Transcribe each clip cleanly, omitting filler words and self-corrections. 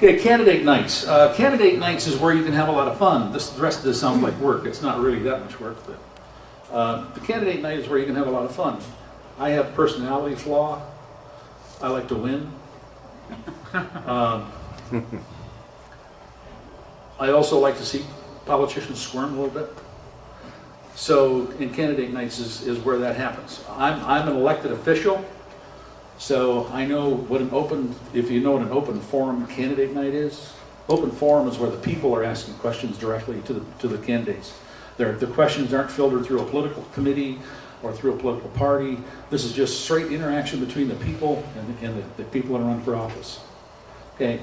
Okay, candidate nights. Candidate nights is where you can have a lot of fun. The rest of this sounds like work. It's not really that much work, but the candidate night is where you can have a lot of fun. I have a personality flaw. I like to win. I also like to see politicians squirm a little bit. So in candidate nights is where that happens. I'm an elected official, so I know what if you know what an open forum candidate night is. Open forum is where the people are asking questions directly to the candidates. The questions aren't filtered through a political committee or through a political party. This is just straight interaction between the people and the people that run for office. Okay,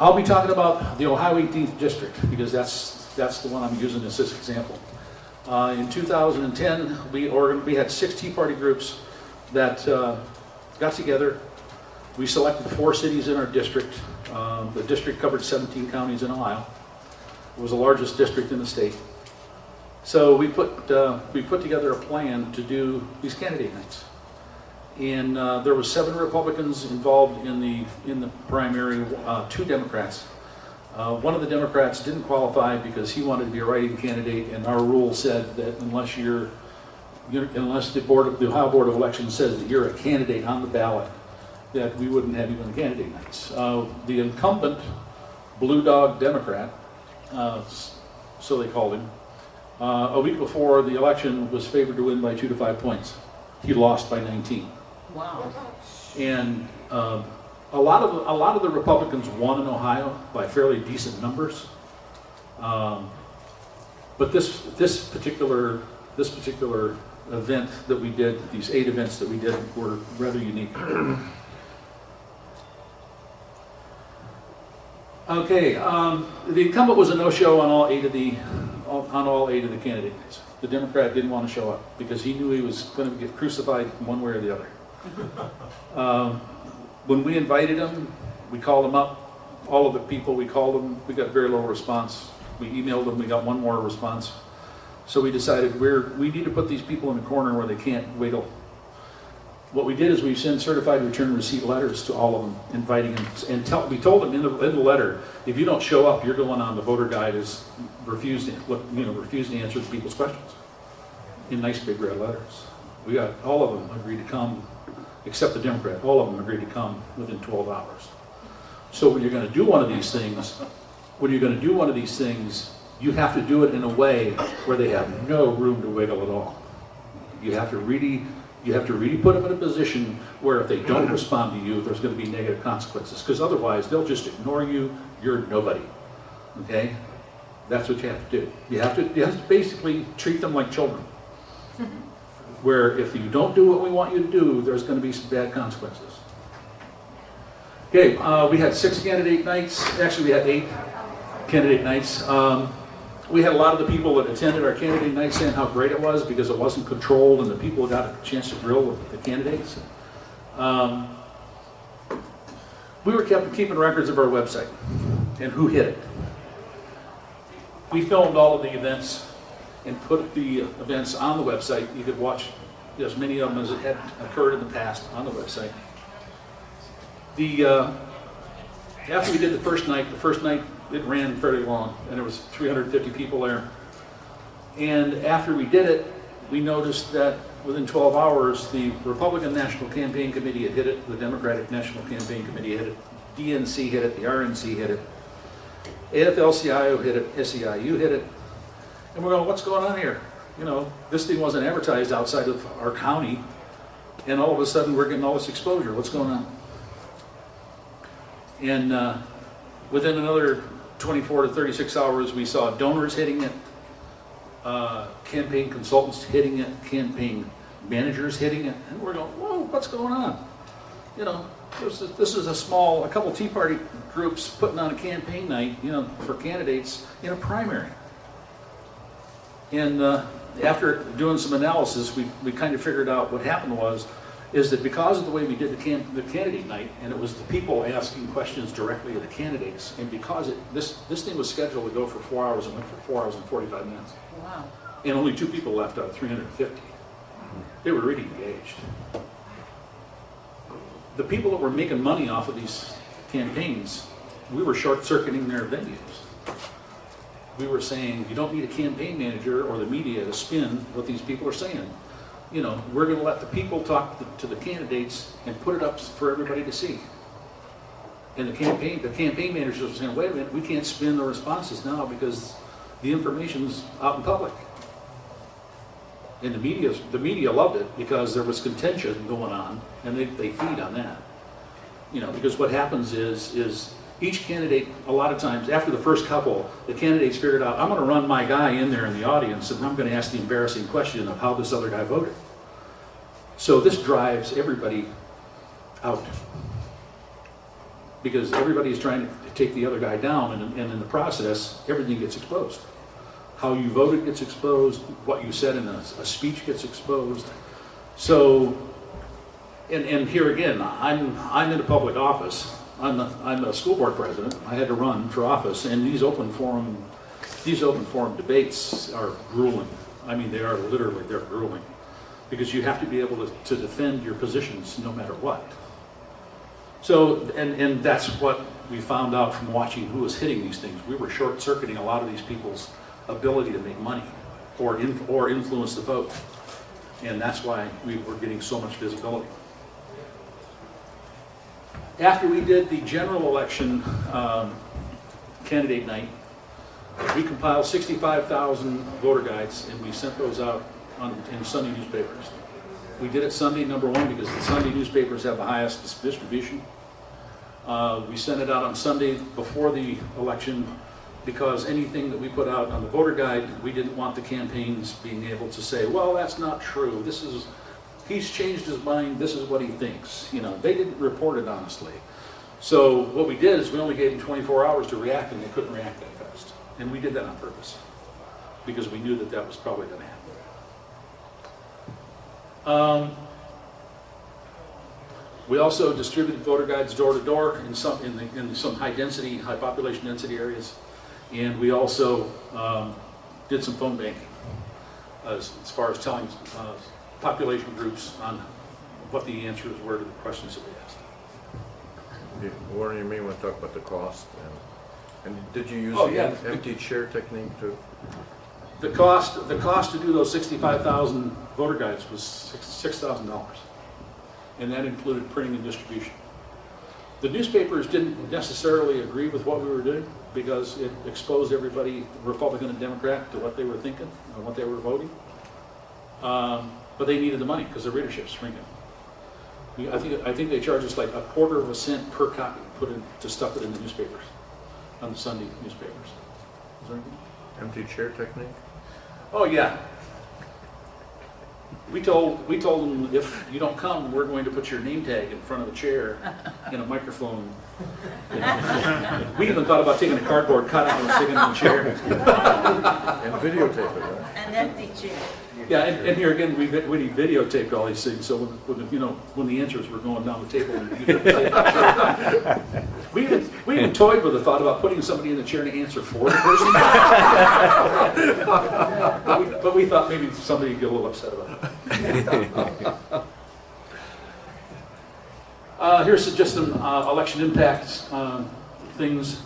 I'll be talking about the Ohio 18th District because that's the one I'm using as this example. In 2010, we had 6 Tea Party groups that got together. We selected 4 cities in our district. The district covered 17 counties in Ohio. It was the largest district in the state. So we put together a plan to do these candidate nights. And there was 7 Republicans involved in the primary, 2 Democrats. One of the Democrats didn't qualify because he wanted to be a write-in candidate, and our rule said that unless the Ohio Board of Elections says that you're a candidate on the ballot, that we wouldn't have you in the candidate nights. The incumbent Blue Dog Democrat, so they called him, a week before the election was favored to win by 2 to 5 points. He lost by 19. Wow. And a lot of the Republicans won in Ohio by fairly decent numbers, but this particular event that we did, these 8 events that we did, were rather unique. Okay, the incumbent was a no-show on all 8 of the candidate nights. The Democrat didn't want to show up because he knew he was going to get crucified one way or the other. When we invited him, we called him up. All of the people we called them, we got very little response. We emailed them, we got 1 more response. So we decided we need to put these people in a corner where they can't wiggle. What we did is we sent certified return receipt letters to all of them, inviting them, and we told them in the letter, if you don't show up, you're going on the voter guide as refused to answer the people's questions in nice big red letters. We got all of them agreed to come, except the Democrat. All of them agreed to come within 12 hours. So when you're going to do one of these things, you have to do it in a way where they have no room to wiggle at all. You have to really put them in a position where if they don't respond to you, there's going to be negative consequences. Because otherwise, they'll just ignore you. You're nobody. Okay? That's what you have to do. You have to basically treat them like children. Where if you don't do what we want you to do, there's going to be some bad consequences. Okay, we had 6 candidate nights. Actually, we had 8 candidate nights. We had a lot of the people that attended our candidate night saying how great it was because it wasn't controlled and the people got a chance to grill with the candidates. We were keeping records of our website and who hit it. We filmed all of the events and put the events on the website. You could watch as many of them as had occurred in the past on the website. After we did the first night it ran fairly long, and there was 350 people there. And after we did it, we noticed that within 12 hours, the Republican National Campaign Committee had hit it, the Democratic National Campaign Committee hit it, DNC hit it, the RNC hit it, AFL-CIO hit it, SEIU hit it. And we're going, what's going on here? You know, this thing wasn't advertised outside of our county, and all of a sudden we're getting all this exposure. What's going on? And within another 24 to 36 hours, we saw donors hitting it, campaign consultants hitting it, campaign managers hitting it, and we're going, whoa, what's going on? You know, this is a couple Tea Party groups putting on a campaign night, you know, for candidates in a primary. And after doing some analysis, we kind of figured out what happened is that because of the way we did the candidate night, and it was the people asking questions directly of the candidates, and because this thing was scheduled to go for 4 hours and went for 4 hours and 45 minutes. Wow. And only 2 people left out of 350. They were really engaged. The people that were making money off of these campaigns we were short-circuiting their venues. We were saying, you don't need a campaign manager or the media to spin what these people are saying. You know, we're going to let the people talk to the candidates and put it up for everybody to see. And the campaign managers are saying, wait a minute, we can't spin the responses now because the information's out in public. And the media loved it because there was contention going on, and they feed on that. You know, because what happens is each candidate, a lot of times, after the first couple, the candidates figured out, I'm going to run my guy in there in the audience, and I'm going to ask the embarrassing question of how this other guy voted. So this drives everybody out. Because everybody's trying to take the other guy down, and in the process, everything gets exposed. How you voted gets exposed, what you said in a speech gets exposed. So, and here again, I'm in a public office. I'm a school board president. I had to run for office, and these open forum debates are grueling. I mean, they're grueling, because you have to be able to defend your positions no matter what. So, and that's what we found out from watching who was hitting these things. We were short-circuiting a lot of these people's ability to make money or influence the vote, and that's why we were getting so much visibility. After we did the general election candidate night, we compiled 65,000 voter guides, and we sent those out in Sunday newspapers. We did it Sunday, number one, because the Sunday newspapers have the highest distribution. We sent it out on Sunday before the election, because anything that we put out on the voter guide, we didn't want the campaigns being able to say, well, that's not true. He's changed his mind, this is what he thinks. You know, they didn't report it honestly. So what we did is we only gave them 24 hours to react, and they couldn't react that fast. And we did that on purpose, because we knew that that was probably going to happen. We also distributed voter guides door to door in some high population density areas, and we also did some phone banking as far as telling population groups on what the answers were to the questions that we asked. What do you mean when you talk about the cost? And did you use empty chair technique too? The cost to do those 65,000 voter guides was $6,000, and that included printing and distribution. The newspapers didn't necessarily agree with what we were doing, because it exposed everybody, Republican and Democrat, to what they were thinking and what they were voting. But they needed the money because their readership's shrinking. I think they charge us like 1/4 cent per copy to stuff it in the newspapers, on the Sunday newspapers. Is there anything? Empty chair technique? Oh yeah. We told them, if you don't come, we're going to put your name tag in front of the chair in a microphone. You know. We even thought about taking a cardboard cutout and sticking it in the chair. And videotape it, right? An empty chair. Yeah, and here again, we videotaped all these things, so when the answers were going down the table, we even toyed with the thought about putting somebody in the chair to answer for the person. but we thought maybe somebody would get a little upset about it. Here's just some election impact things.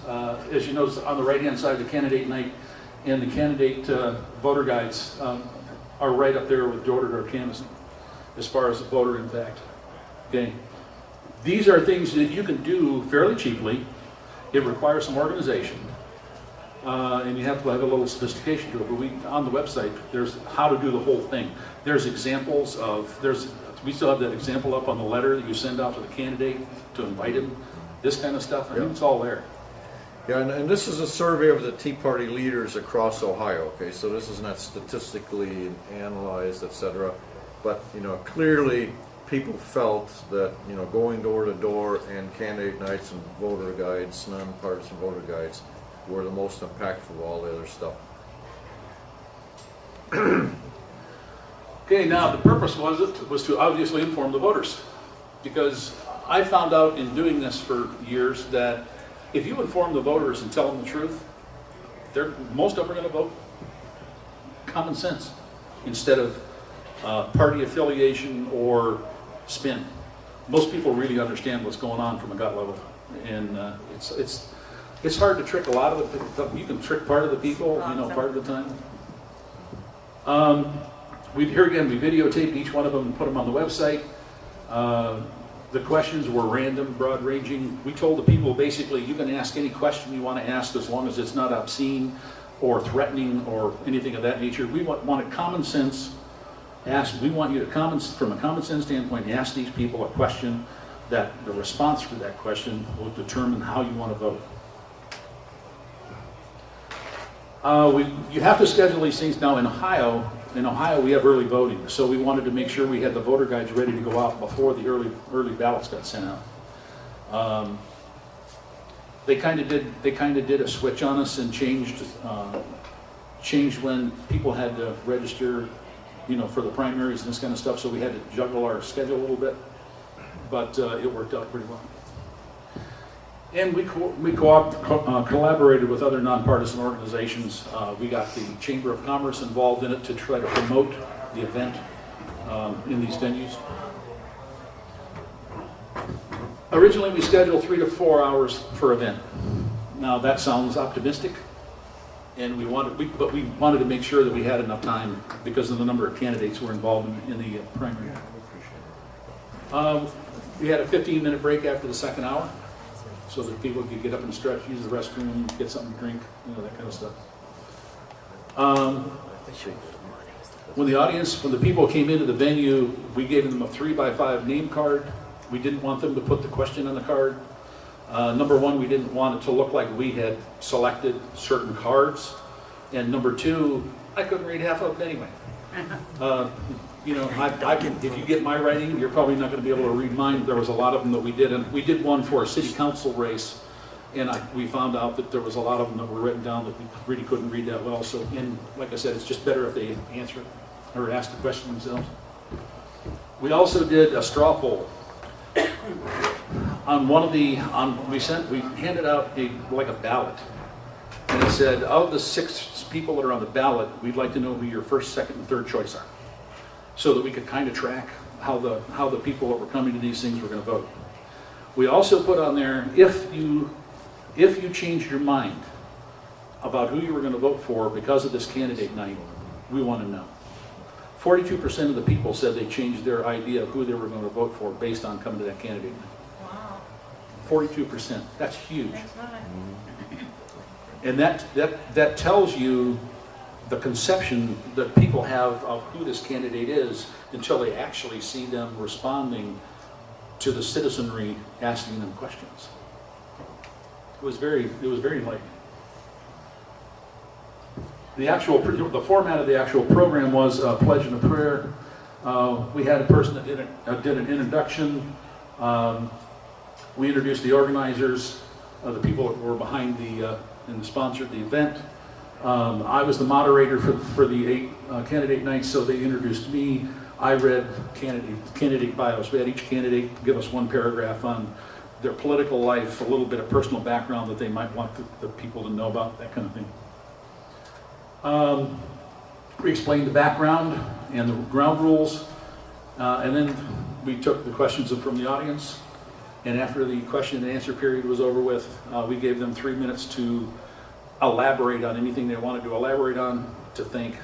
As you notice, on the right-hand side of the candidate night and the candidate voter guides are right up there with door-to-door canvassing as far as the voter impact. Okay, these are things that you can do fairly cheaply. It requires some organization, and you have to have a little sophistication to it. But on the website, there's how to do the whole thing. There's examples of we still have that example up on the letter that you send out to the candidate to invite him. This kind of stuff. I mean, it's all there. Yeah, and this is a survey of the Tea Party leaders across Ohio, okay? So this is not statistically analyzed, etc. But, clearly people felt that, going door to door and candidate nights and voter guides, nonpartisan voter guides, were the most impactful of all the other stuff. Okay, now the purpose was to obviously inform the voters, because I found out in doing this for years that if you inform the voters and tell them the truth, most of them are going to vote common sense instead of party affiliation or spin. Most people really understand what's going on from a gut level, and It's hard to trick a lot of the people. You can trick part of the people, you know, part of the time. Here again, we videotaped each one of them and put them on the website. The questions were random, broad-ranging. We told the people basically, you can ask any question you want to ask as long as it's not obscene or threatening or anything of that nature. We wanted common sense. We want you to, from a common sense standpoint, ask these people a question that the response to that question will determine how you want to vote. You have to schedule these things now in Ohio. In Ohio, we have early voting, so we wanted to make sure we had the voter guides ready to go out before the early ballots got sent out. They kind of did a switch on us and changed when people had to register, you know, for the primaries and this kind of stuff. So we had to juggle our schedule a little bit, but it worked out pretty well. And we collaborated with other nonpartisan organizations. We got the Chamber of Commerce involved in it to try to promote the event in these venues. Originally, we scheduled 3 to 4 hours per event. Now that sounds optimistic, and but we wanted to make sure that we had enough time because of the number of candidates who were involved in the primary. We had a 15-minute break after the second hour, so that people could get up and stretch, use the restroom, get something to drink, you know, that kind of stuff. When the people came into the venue, we gave them a 3x5 name card. We didn't want them to put the question on the card. Number one, we didn't want it to look like we had selected certain cards. And number two, I couldn't read half of it anyway. You know, if you get my writing, you're probably not going to be able to read mine. There was a lot of them that we did, and we did one for a city council race, and we found out that there was a lot of them that were written down that we really couldn't read that well. So, and like I said, it's just better if they answer it or ask the question themselves. We also did a straw poll. On one of the, we handed out like a ballot, and it said, of the 6 people that are on the ballot, we'd like to know who your first, second, and third choice are, so that we could kind of track how the people that were coming to these things were going to vote. We also put on there, if you changed your mind about who you were going to vote for because of this candidate night, we want to know. 42% of the people said they changed their idea of who they were going to vote for based on coming to that candidate night. Wow. 42%. That's huge. That's right. And that tells you the conception that people have of who this candidate is until they actually see them responding to the citizenry asking them questions. It was very enlightening. The format of the actual program was a pledge and a prayer. We had a person that did an introduction. We introduced the organizers, the people that were behind and sponsored the event. I was the moderator for the 8 candidate nights, so they introduced me. I read candidate bios. We had each candidate give us one paragraph on their political life, a little bit of personal background that they might want the people to know about, that kind of thing. We explained the background and the ground rules, and then we took the questions from the audience. And after the question and answer period was over with, we gave them 3 minutes to elaborate on anything they wanted to elaborate on, to thank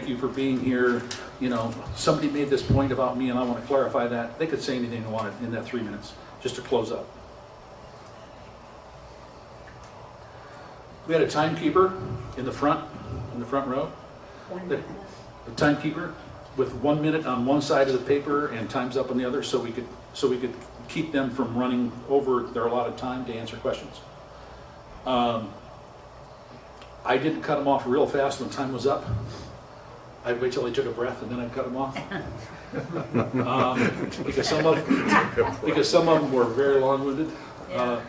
you for being here. You know, somebody made this point about me and I want to clarify that. They could say anything they wanted in that 3 minutes, just to close up. We had a timekeeper in the front row. The timekeeper with 1 minute on one side of the paper and time's up on the other, so we could keep them from running over their allotted time to answer questions. I didn't cut them off real fast when time was up. I'd wait till they took a breath and then I'd cut them off. Because some of them were very long-winded. Yeah.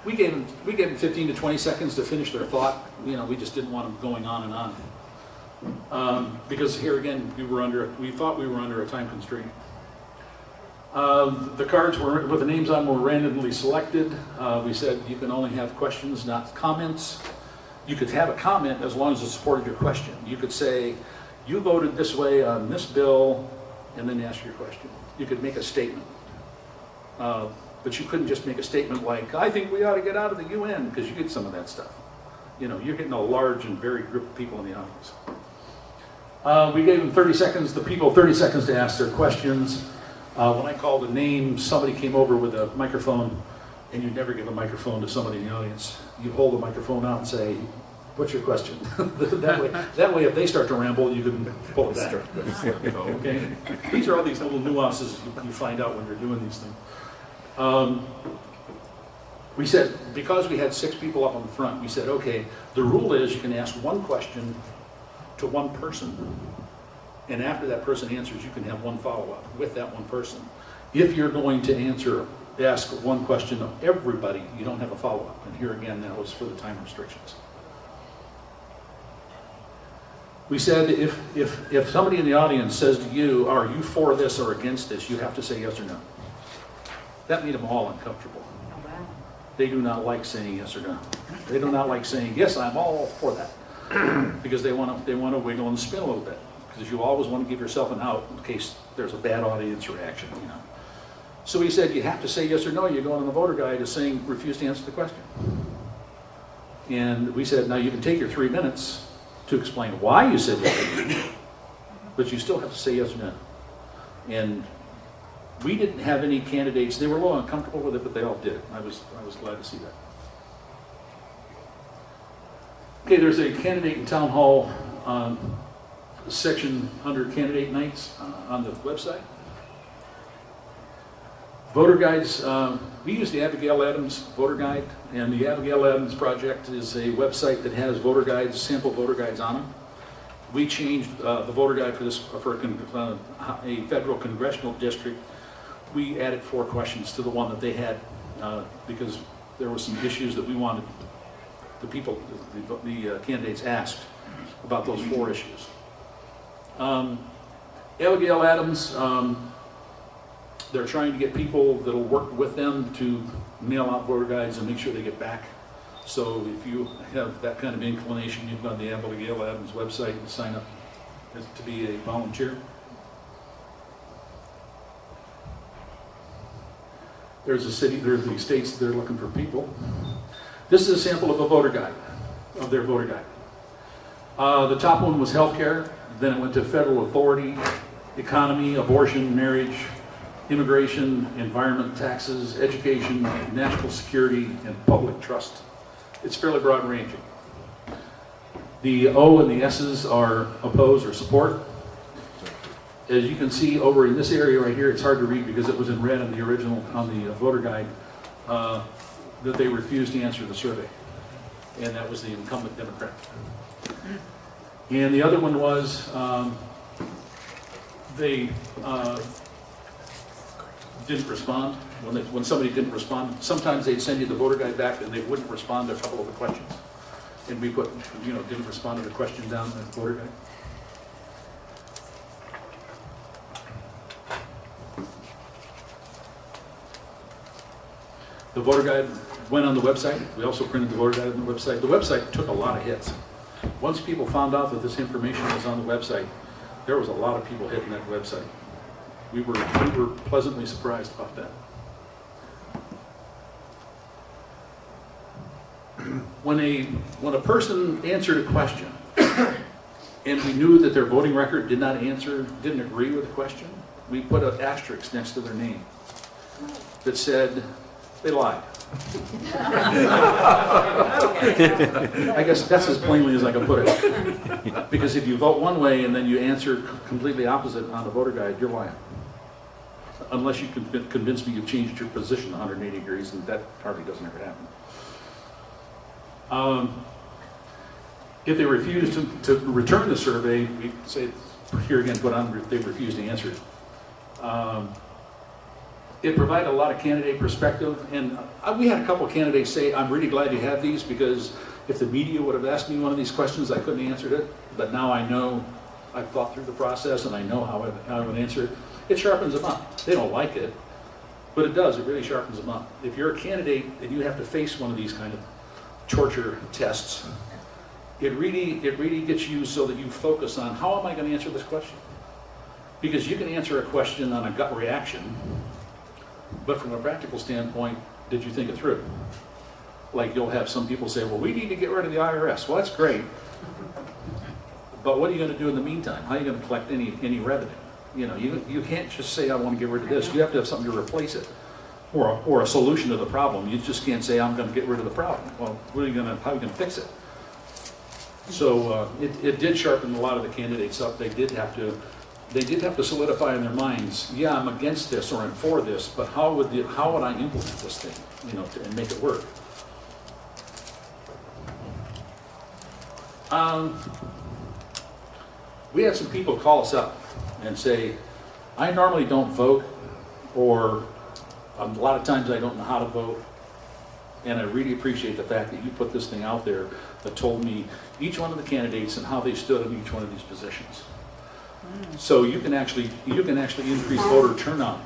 We gave them 15 to 20 seconds to finish their thought. You know, we just didn't want them going on and on. Because here again, we thought we were under a time constraint. The cards with the names on were randomly selected. We said you can only have questions, not comments. You could have a comment as long as it supported your question. You could say, you voted this way on this bill, and then ask your question. You could make a statement. But you couldn't just make a statement like, I think we ought to get out of the UN, because you get some of that stuff. You know, you're getting a large and varied group of people in the audience. We gave them 30 seconds, the people 30 seconds to ask their questions. When I called a name, somebody came over with a microphone, and you'd never give a microphone to somebody in the audience. You hold the microphone out and say, what's your question? that way, if they start to ramble, you can pull it back. Okay? These are all these little nuances you find out when you're doing these things. We said, because we had 6 people up on the front, we said, okay, the rule is you can ask one question to one person, and after that person answers, you can have one follow-up with that one person. If you're going to ask one question of everybody, you don't have a follow-up. And here again, that was for the time restrictions. We said if somebody in the audience says to you, are you for this or against this, you have to say yes or no. That made them all uncomfortable. They do not like saying yes or no. They do not like saying, yes, I'm all for that. Because they want to wiggle and spin a little bit. Because you always want to give yourself an out in case there's a bad audience reaction, you know. So we said, you have to say yes or no. You're going on the voter guide as saying, refuse to answer the question. And we said, now you can take your 3 minutes to explain why you said yes or no, but you still have to say yes or no. And we didn't have any candidates. They were a little uncomfortable with it, but they all did it. I was glad to see that. Okay, there's a candidate in town hall section under candidate nights on the website. Voter guides, we use the Abigail Adams voter guide, and the Abigail Adams project is a website that has voter guides, sample voter guides on them. We changed the voter guide for this for a federal congressional district. We added 4 questions to the one that they had because there were some issues that we wanted the people, the candidates asked about those 4 issues. Abigail Adams, they're trying to get people that'll work with them to mail out voter guides and make sure they get back. So if you have that kind of inclination, you can go on the Abigail Adams website and sign up to be a volunteer. There's the states that are looking for people. This is a sample of a voter guide, of their voter guide. The top one was healthcare, then it went to federal authority, economy, abortion, marriage, immigration, environment, taxes, education, national security, and public trust. It's fairly broad ranging. The O and the S's are oppose or support. As you can see over in this area right here, it's hard to read because it was in red on the original, on the voter guide, that they refused to answer the survey. And that was the incumbent Democrat. And the other one was, they didn't respond. When somebody didn't respond, sometimes they'd send you the voter guide back and they wouldn't respond to a couple of the questions. And we put, didn't respond to the question down in the voter guide. The voter guide went on the website. We also printed the voter guide on the website. The website took a lot of hits. Once people found out that this information was on the website, there was a lot of people hitting that website. We were pleasantly surprised about that. When a person answered a question and we knew that their voting record didn't agree with the question, we put an asterisk next to their name that said, they lied. I guess that's as plainly as I can put it. Because if you vote one way and then you answer completely opposite on the voter guide, you're lying. Unless you can convince me you've changed your position 180 degrees, and that hardly doesn't ever happen. If they refuse to return the survey, we say, here again, put on, they refuse to answer it. It provided a lot of candidate perspective, and we had a couple of candidates say, I'm really glad you have these, because if the media would have asked me one of these questions, I couldn't answer it, but now I know, I've thought through the process, and I know how I would answer it. It sharpens them up. They don't like it, but it does, it really sharpens them up. If you're a candidate and you have to face one of these kind of torture tests, it really gets you so that you focus on, how am I going to answer this question? Because you can answer a question on a gut reaction, But from a practical standpoint, did you think it through? Like you'll have some people say, well, we need to get rid of the IRS. Well, that's great. But what are you going to do in the meantime? How are you going to collect any revenue? You know, you can't just say, I want to get rid of this. You have to have something to replace it, or a solution to the problem. You just can't say, I'm going to get rid of the problem. Well, how are you going to fix it? So it did sharpen a lot of the candidates up. They did have to solidify in their minds, yeah, I'm against this or I'm for this, but how would I implement this thing, you know, and make it work? We had some people call us up and say, I normally don't vote, or a lot of times I don't know how to vote, and I really appreciate the fact that you put this thing out there that told me each one of the candidates and how they stood in each one of these positions. So you can actually increase voter turnout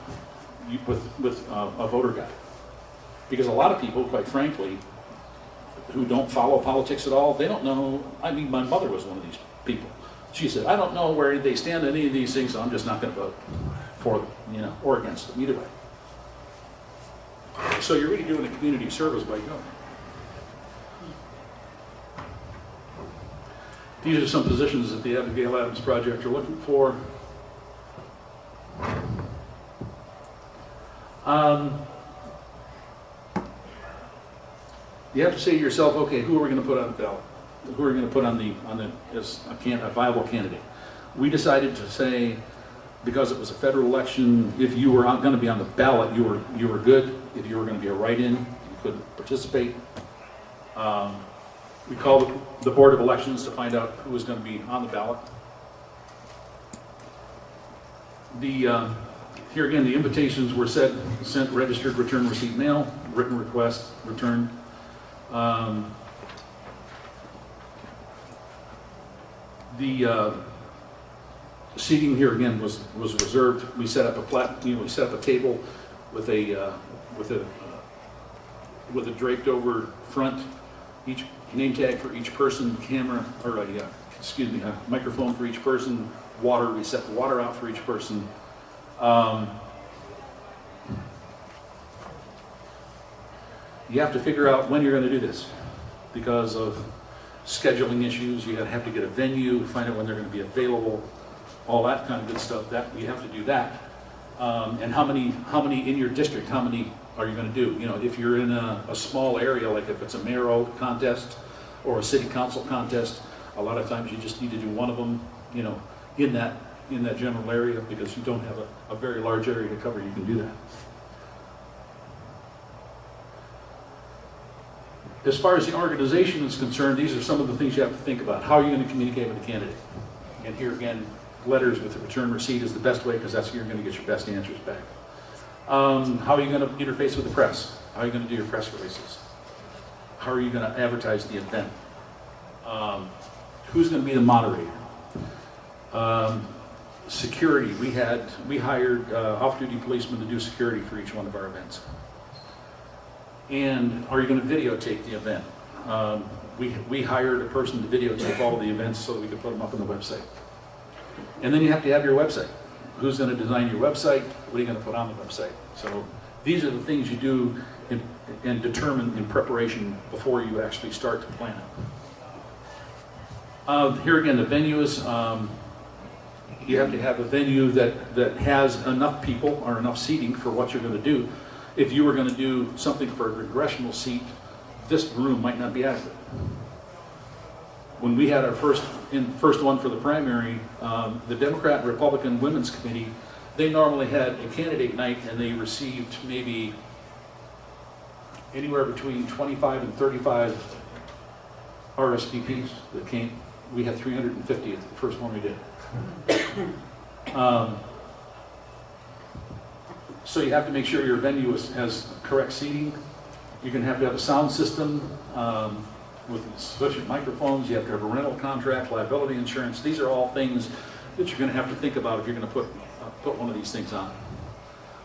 with a voter guide, because a lot of people, quite frankly, who don't follow politics at all, they don't know. I mean, my mother was one of these people. She said, I don't know where they stand on any of these things, so I'm just not going to vote for them, you know, or against them, either way. So you're really doing a community service by going. These are some positions that the Abigail Adams Project are looking for. You have to say to yourself, okay, who are we going to put on the ballot? Who are we going to put as a viable candidate? We decided to say, because it was a federal election, if you were going to be on the ballot, you were good. If you were going to be a write-in, you couldn't participate. We called the Board of Elections to find out who was going to be on the ballot. Here again, the invitations were sent registered, return, receipt, mail, written request, returned. The seating here again was reserved. We set up a table with a draped over front, each name tag for each person, camera, or a microphone for each person, water. We set the water out for each person. You have to figure out when you're going to do this because of scheduling issues. You have to get a venue, find out when they're going to be available, all that kind of good stuff. That you have to do that. And how many in your district? How many are you going to do? You know, if you're in a small area, like if it's a mayoral contest or a city council contest, a lot of times you just need to do one of them. You know, in that general area, because you don't have a very large area to cover. You can do that. As far as the organization is concerned, these are some of the things you have to think about. How are you going to communicate with the candidate? And here again, letters with the return receipt is the best way, because that's where you're going to get your best answers back. How are you going to interface with the press? How are you going to do your press releases? How are you going to advertise the event? Who's going to be the moderator? Security. We hired off-duty policemen to do security for each one of our events. And are you going to videotape the event? We hired a person to videotape all the events so that we could put them up on the website. And then you have to have your website. Who's going to design your website? What are you going to put on the website? So these are the things you do and determine in preparation before you actually start to plan it. Here again, the venue is, you have to have a venue that has enough people or enough seating for what you're going to do. If you were going to do something for a congressional seat, this room might not be adequate. When we had our first one for the primary, the Democrat and Republican Women's Committee, they normally had a candidate night, and they received maybe anywhere between 25 and 35 RSVPs that came. We had 350 at the first one we did. So you have to make sure your venue has correct seating. You're going to have a sound system with sufficient microphones. You have to have a rental contract, liability insurance. These are all things that you're going to have to think about if you're going to put one of these things on.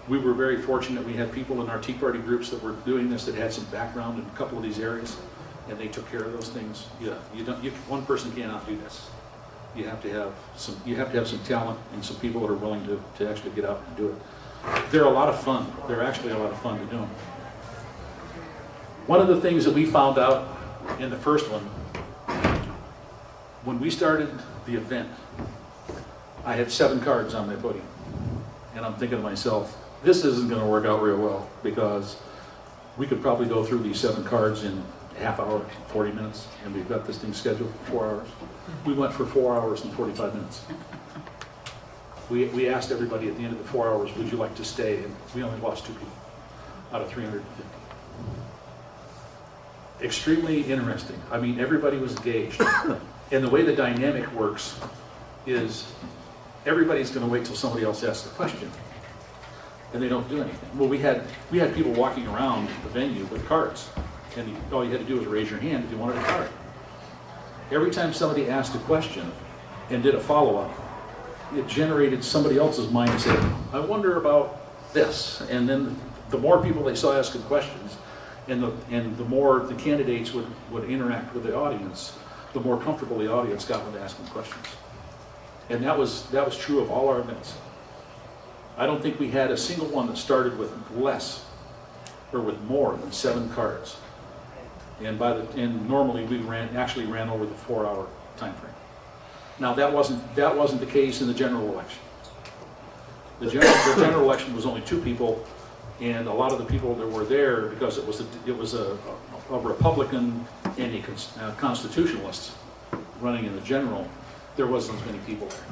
We were very fortunate. We had people in our Tea Party groups that were doing this that had some background in a couple of these areas, and they took care of those things. Yeah, one person cannot do this. You have to have some talent and some people that are willing to actually get out and do it. They're a lot of fun. They're actually a lot of fun to do them. One of the things that we found out in the first one, when we started the event, I had 7 cards on my podium. And I'm thinking to myself, this isn't going to work out real well, because we could probably go through these 7 cards in a half hour, 40 minutes, and we've got this thing scheduled for 4 hours. We went for 4 hours and 45 minutes. We asked everybody at the end of the 4 hours, would you like to stay? And we only lost 2 people out of 350. Extremely interesting. I mean, everybody was engaged. And the way the dynamic works is everybody's going to wait till somebody else asks the question, and they don't do anything. Well, we had people walking around the venue with cards, and all you had to do was raise your hand if you wanted a card. Every time somebody asked a question and did a follow-up, it generated somebody else's mind and said, I wonder about this. And then the more people they saw asking questions, and the more the candidates would interact with the audience, the more comfortable the audience got with asking questions. And that was true of all our events. I don't think we had a single one that started with less or with more than 7 cards. And normally we actually ran over the 4-hour time frame. Now that wasn't the case in the general election. The general election was only 2 people, and a lot of the people that were there, because it was a Republican and a constitutionalist running in the general, there wasn't as many people there.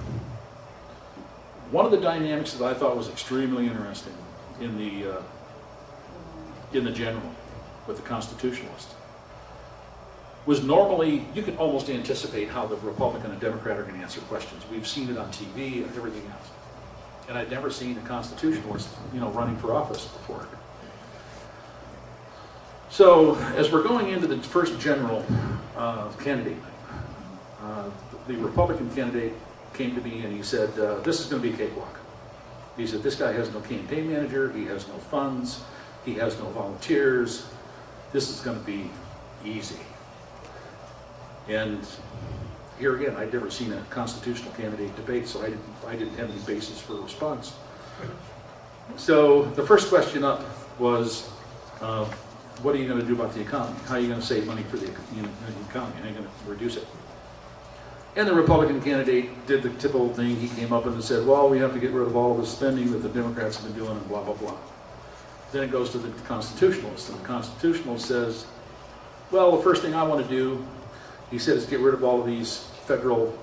One of the dynamics that I thought was extremely interesting in the general with the constitutionalist was, normally you could almost anticipate how the Republican and Democrat are going to answer questions. We've seen it on TV and everything else. And I'd never seen a constitutionalist, running for office before. So as we're going into the first general candidate, the Republican candidate came to me and he said, this is going to be a cakewalk. He said, this guy has no campaign manager, he has no funds, he has no volunteers. This is going to be easy. And here again, I'd never seen a constitutional candidate debate, so I didn't have any basis for a response. So the first question up was, what are you going to do about the economy? How are you going to save money for the economy? How are you going to reduce it? And the Republican candidate did the typical thing. He came up and said, well, we have to get rid of all of the spending that the Democrats have been doing, and blah, blah, blah. Then it goes to the constitutionalist, and the constitutionalist says, well, the first thing I want to do, he said, is get rid of all of these federal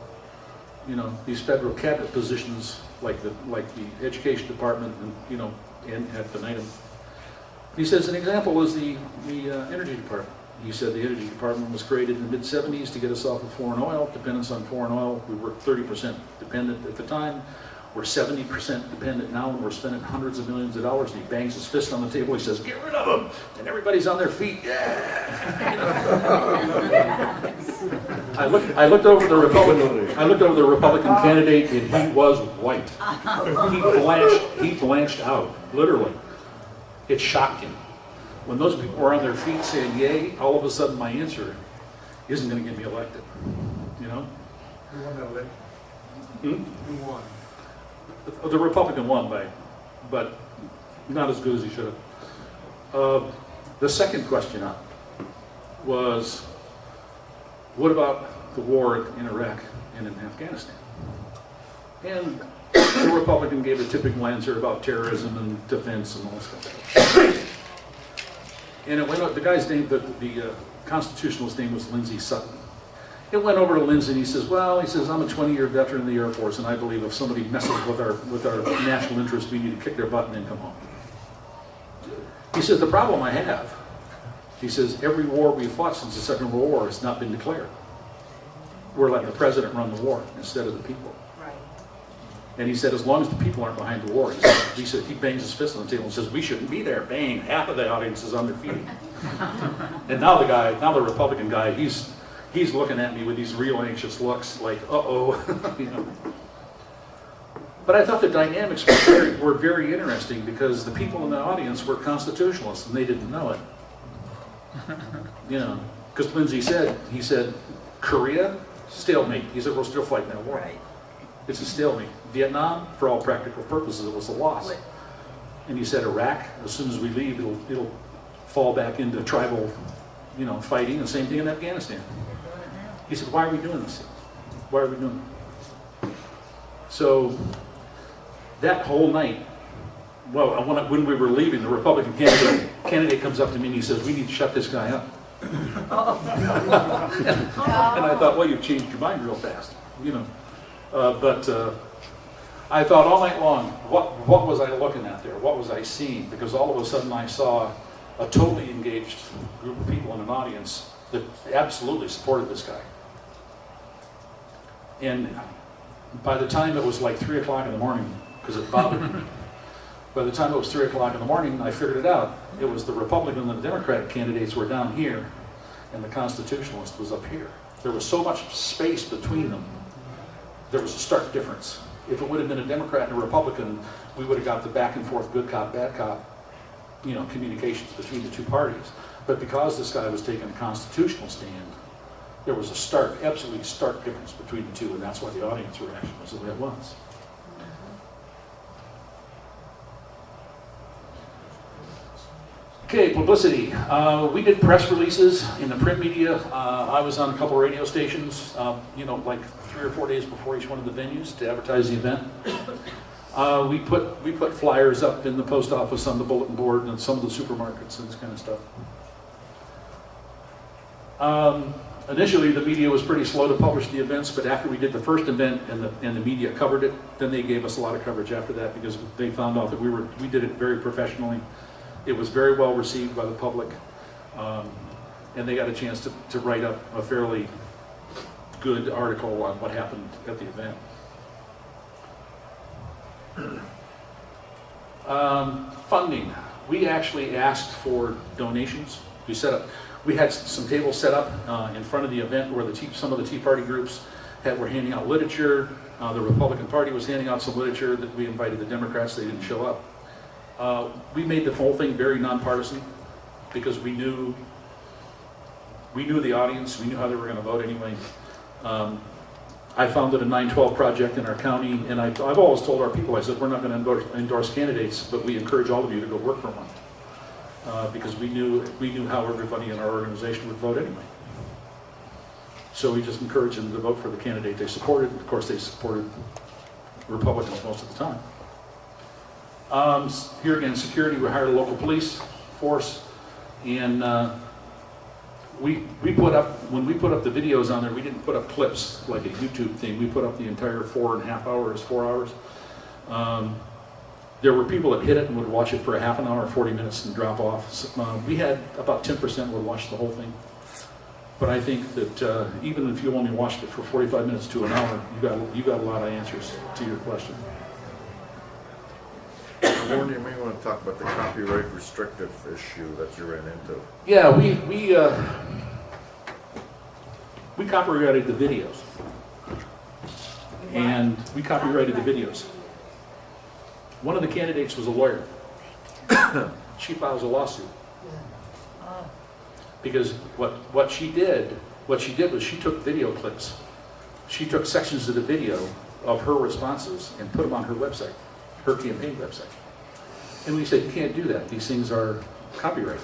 cabinet positions, like the education department, and at Benedum. He says an example is the energy department. He said the energy department was created in the mid-'70s to get us off of foreign oil, dependence on foreign oil. We were 30% dependent at the time. We're 70% dependent now, and we're spending hundreds of millions of dollars. And he bangs his fist on the table. He says, get rid of them. And everybody's on their feet. Yeah. I looked over the Republican candidate, and he was white. He blanched out, literally. It shocked him. When those people were on their feet saying yay, all of a sudden my answer isn't going to get me elected. Who won that election? Who won? The Republican won but not as good as he should have. The second question up was, what about the war in Iraq and in Afghanistan? And the Republican gave a typical answer about terrorism and defense and all that stuff. And it went up, the guy's name, the constitutionalist name was Lindsey Sutton. It went over to Lindsey and he says, I'm a 20-year veteran in the Air Force, and I believe if somebody messes with our national interest, we need to kick their butt and then come home. He says, the problem I have, he says, every war we've fought since the Second World War has not been declared. We're letting the president run the war instead of the people. Right. And he said, as long as the people aren't behind the war, he bangs his fist on the table and says, we shouldn't be there. Bang, half of the audience is on their feet. And now the Republican guy, he's looking at me with these real anxious looks, like, uh-oh. But I thought the dynamics were very interesting, because the people in the audience were constitutionalists, and they didn't know it. Because Lindsey said, Korea, stalemate. He said, we're still fighting that war. Right. It's a stalemate. Vietnam, for all practical purposes, it was a loss. And he said, Iraq, as soon as we leave, it'll fall back into tribal, fighting. The same thing in Afghanistan. He said, why are we doing this? Why are we doing it? So that whole night, well, when we were leaving, the Republican candidate comes up to me and he says, we need to shut this guy up. And I thought, well, you've changed your mind real fast, but I thought all night long, what was I looking at there? What was I seeing? Because all of a sudden I saw a totally engaged group of people in an audience that absolutely supported this guy. And by the time it was like 3 o'clock in the morning, because it bothered me, by the time it was 3 o'clock in the morning, I figured it out. It was the Republican and the Democratic candidates were down here, and the Constitutionalist was up here. There was so much space between them. There was a stark difference. If it would have been a Democrat and a Republican, we would have got the back and forth, good cop, bad cop, communications between the two parties. But because this guy was taking a constitutional stand, there was a absolutely stark difference between the two, and that's why the audience reaction was the way it was. Okay, publicity. We did press releases in the print media. I was on a couple radio stations, like 3 or 4 days before each one of the venues to advertise the event. We put flyers up in the post office, on the bulletin board, and some of the supermarkets and this kind of stuff. Initially, the media was pretty slow to publish the events, but after we did the first event and the media covered it, then they gave us a lot of coverage after that because they found out that we did it very professionally. It was very well received by the public, and they got a chance to write up a fairly good article on what happened at the event. Funding. We actually asked for donations. We had some tables set up in front of the event where some of the Tea Party groups were handing out literature. The Republican Party was handing out some literature that we invited the Democrats. They didn't show up. We made the whole thing very nonpartisan because we knew the audience. We knew how they were going to vote anyway. I founded a 912 project in our county, and I've always told our people, I said, we're not going to endorse candidates, but we encourage all of you to go work for one. Because we knew how everybody in our organization would vote anyway. So we just encouraged them to vote for the candidate they supported. Of course, they supported Republicans most of the time. Here again, security, we hired a local police force, and when we put up the videos on there, we didn't put up clips like a YouTube thing. We put up the entire 4.5 hours, 4 hours. There were people that hit it and would watch it for a half an hour, 40 minutes, and drop off. So, we had about 10% would watch the whole thing. But I think that even if you only watched it for 45 minutes to an hour, you got a lot of answers to your question. Warren, you may want to talk about the copyright restrictive issue that you ran into. Yeah, we copyrighted the videos, and we copyrighted the videos. One of the candidates was a lawyer. She files a lawsuit because what she did was she took video clips. She took sections of the video of her responses and put them on her website, her campaign website. And we said, you can't do that. These things are copyrighted.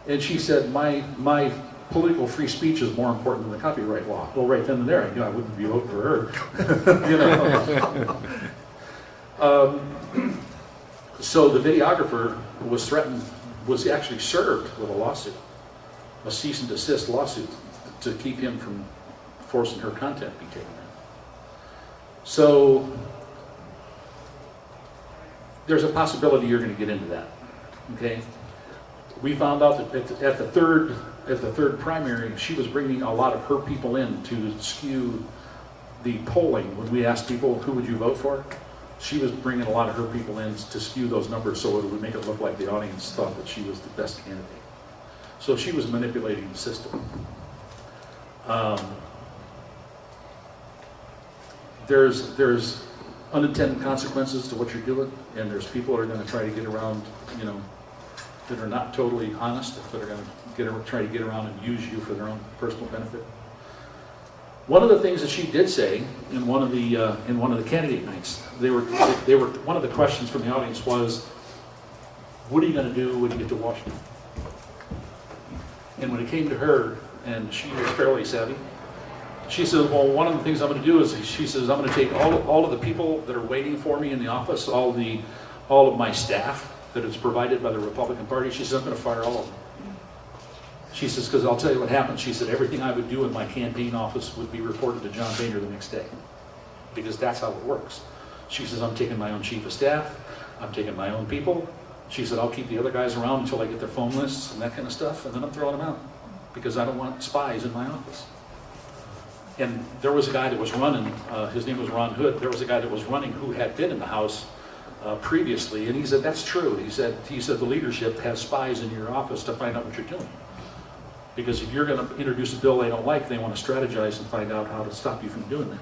And she said, my political free speech is more important than the copyright law. Well, right then and there, I wouldn't be voting for her. So the videographer was threatened, was actually served with a lawsuit, a cease and desist lawsuit, to keep him from forcing her content to be taken down. So there's a possibility you're going to get into that. Okay, we found out that at the third primary, she was bringing a lot of her people in to skew the polling. When we asked people who would you vote for, she was bringing a lot of her people in to skew those numbers so it would make it look like the audience thought that she was the best candidate. So she was manipulating the system. There's unintended consequences to what you're doing, and there's people that are going to try to get around, that are not totally honest, that are going to try to get around and use you for their own personal benefit. One of the things that she did say in one of the candidate nights, one of the questions from the audience was, what are you going to do when you get to Washington? And when it came to her, and she was fairly savvy, she said, well, one of the things I'm going to do is, she says, I'm going to take all of the people that are waiting for me in the office, all of my staff that is provided by the Republican Party. She says, I'm going to fire all of them. She says, because I'll tell you what happened. She said, everything I would do in my campaign office would be reported to John Boehner the next day, because that's how it works. She says, I'm taking my own chief of staff, I'm taking my own people. She said, I'll keep the other guys around until I get their phone lists and that kind of stuff, and then I'm throwing them out, because I don't want spies in my office. And there was a guy that was running, his name was Ron Hood, there was a guy that was running who had been in the House previously, and he said, that's true. He said the leadership has spies in your office to find out what you're doing. Because if you're going to introduce a bill they don't like, they want to strategize and find out how to stop you from doing that.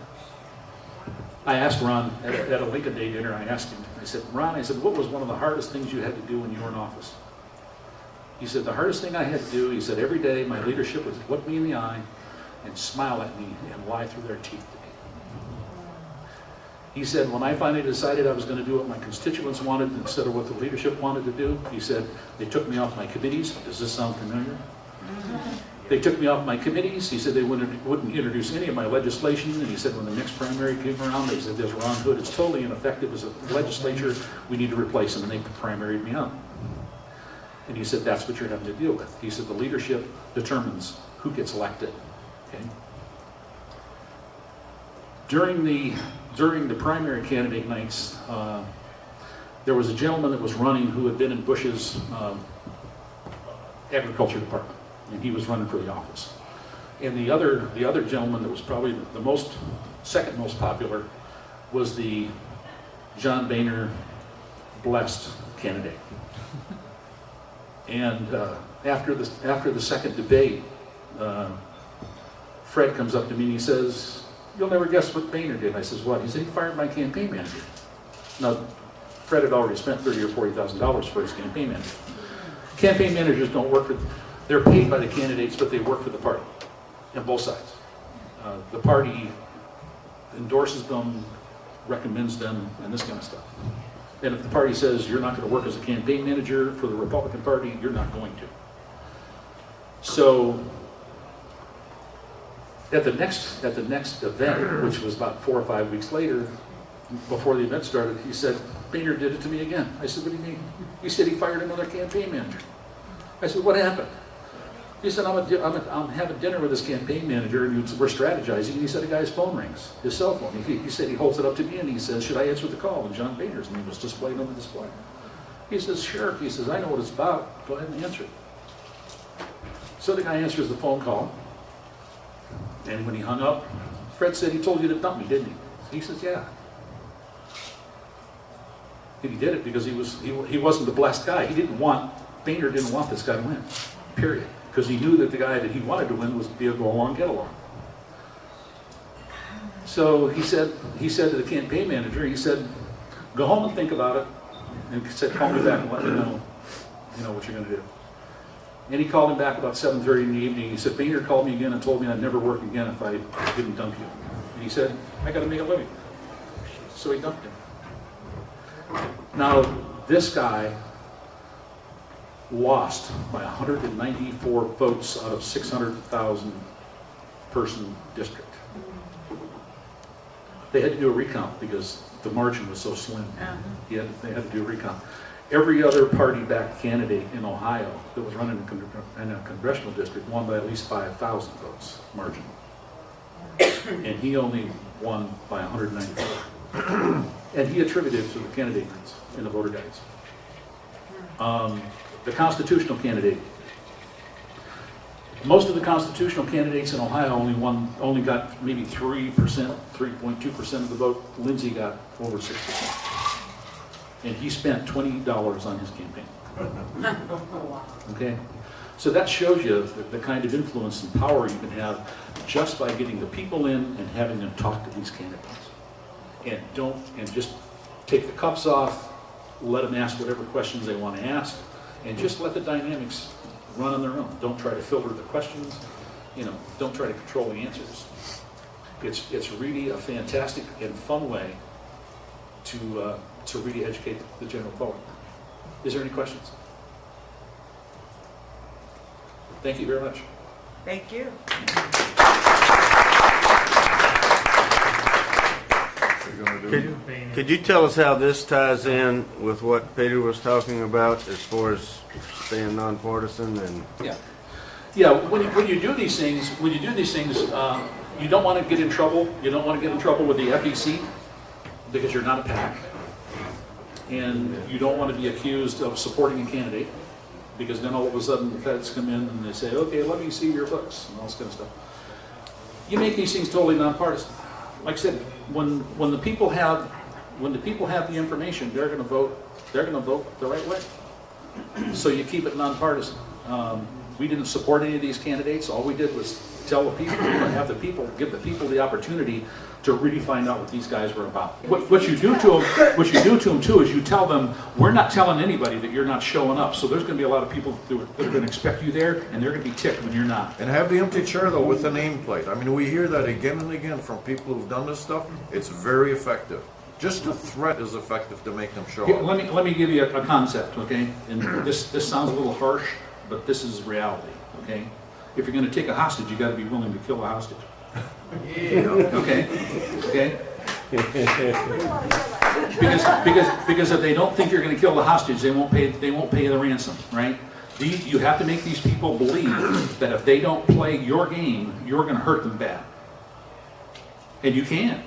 I asked Ron at a Lincoln Day dinner, I asked him, I said, Ron, I said, what was one of the hardest things you had to do when you were in office? He said, the hardest thing I had to do, he said, every day my leadership would look me in the eye and smile at me and lie through their teeth to me. He said, when I finally decided I was going to do what my constituents wanted instead of what the leadership wanted to do, he said, they took me off my committees. Does this sound familiar? They took me off my committees. He said they wouldn't introduce any of my legislation. And he said when the next primary came around, they said, there's Ron Hood. It's totally ineffective as a legislature. We need to replace him. And they primaried me out. And he said, that's what you're having to deal with. He said the leadership determines who gets elected. Okay? During the primary candidate nights, there was a gentleman that was running who had been in Bush's agriculture department, and he was running for the office. And the other gentleman that was probably the second most popular was the John Boehner blessed candidate. And after the second debate, Fred comes up to me and he says, you'll never guess what Boehner did. I says, what? He said, he fired my campaign manager. Now, Fred had already spent $30,000 or $40,000 for his campaign manager. Campaign managers don't work for, they're paid by the candidates, but they work for the party, on both sides. The party endorses them, recommends them, and this kind of stuff. And if the party says you're not going to work as a campaign manager for the Republican Party, you're not going to. So, at the next event, which was about 4 or 5 weeks later, before the event started, he said, Boehner did it to me again. I said, what do you mean? He said he fired another campaign manager. I said, what happened? He said, I'm having dinner with his campaign manager, and we're strategizing, and he said a guy's phone rings, his cell phone. He said he holds it up to me, and he says, should I answer the call? And John Boehner's name was displayed on the display. He says, sure. He says, I know what it's about. Go ahead and answer it. So the guy answers the phone call, and when he hung up, Fred said, he told you to dump me, didn't he? He says, yeah. And he did it because he wasn't the blessed guy. Boehner didn't want this guy to win, period. Because he knew that the guy that he wanted to win was be a go along, get along. So he said to the campaign manager, he said, go home and think about it, and he said, call me back and let me know what you're going to do. And he called him back about 7:30 in the evening. He said, Boehner called me again and told me I'd never work again if I didn't dump you. And he said, I got to make a living. So he dumped him. Now, this guy lost by 194 votes out of 600,000 person district. They had to do a recount because the margin was so slim. They had to do a recount. Every other party-backed candidate in Ohio that was running in a congressional district won by at least 5,000 votes margin. And he only won by 194. And he attributed to the candidate nights and the voter guides. The constitutional candidate. Most of the constitutional candidates in Ohio only got maybe 3%, 3.2% of the vote. Lindsey got over 6%. And he spent $20 on his campaign. Okay? So that shows you the kind of influence and power you can have just by getting the people in and having them talk to these candidates. And just take the cuffs off, let them ask whatever questions they want to ask, and just let the dynamics run on their own. Don't try to filter the questions, don't try to control the answers. It's really a fantastic and fun way to really educate the general public. Is there any questions? Thank you very much. Thank you. You're gonna do it? Could you tell us how this ties in with what Peter was talking about as far as staying nonpartisan and? Yeah. Yeah, when you do these things, you don't want to get in trouble. You don't want to get in trouble with the FEC because you're not a PAC. And you don't want to be accused of supporting a candidate because then all of a sudden the feds come in and they say, okay, let me see your books and all this kind of stuff. You make these things totally nonpartisan. Like I said, when the people have the information, they're going to vote the right way. So you keep it nonpartisan. We didn't support any of these candidates. All we did was tell the people, give the people the opportunity to really find out what these guys were about. What you do to them too is you tell them, we're not telling anybody that you're not showing up. So there's going to be a lot of people that are going to expect you there, and they're going to be ticked when you're not. And have the empty chair though with the nameplate. I mean, we hear that again and again from people who've done this stuff. It's very effective. Just the threat is effective to make them show Here, up. let me give you a concept, okay? And this sounds a little harsh, but this is reality, okay? If you're going to take a hostage, you got to be willing to kill a hostage. Okay? Okay? Because if they don't think you're going to kill the hostage, they won't pay the ransom, right? You have to make these people believe that if they don't play your game, you're going to hurt them bad. And you can.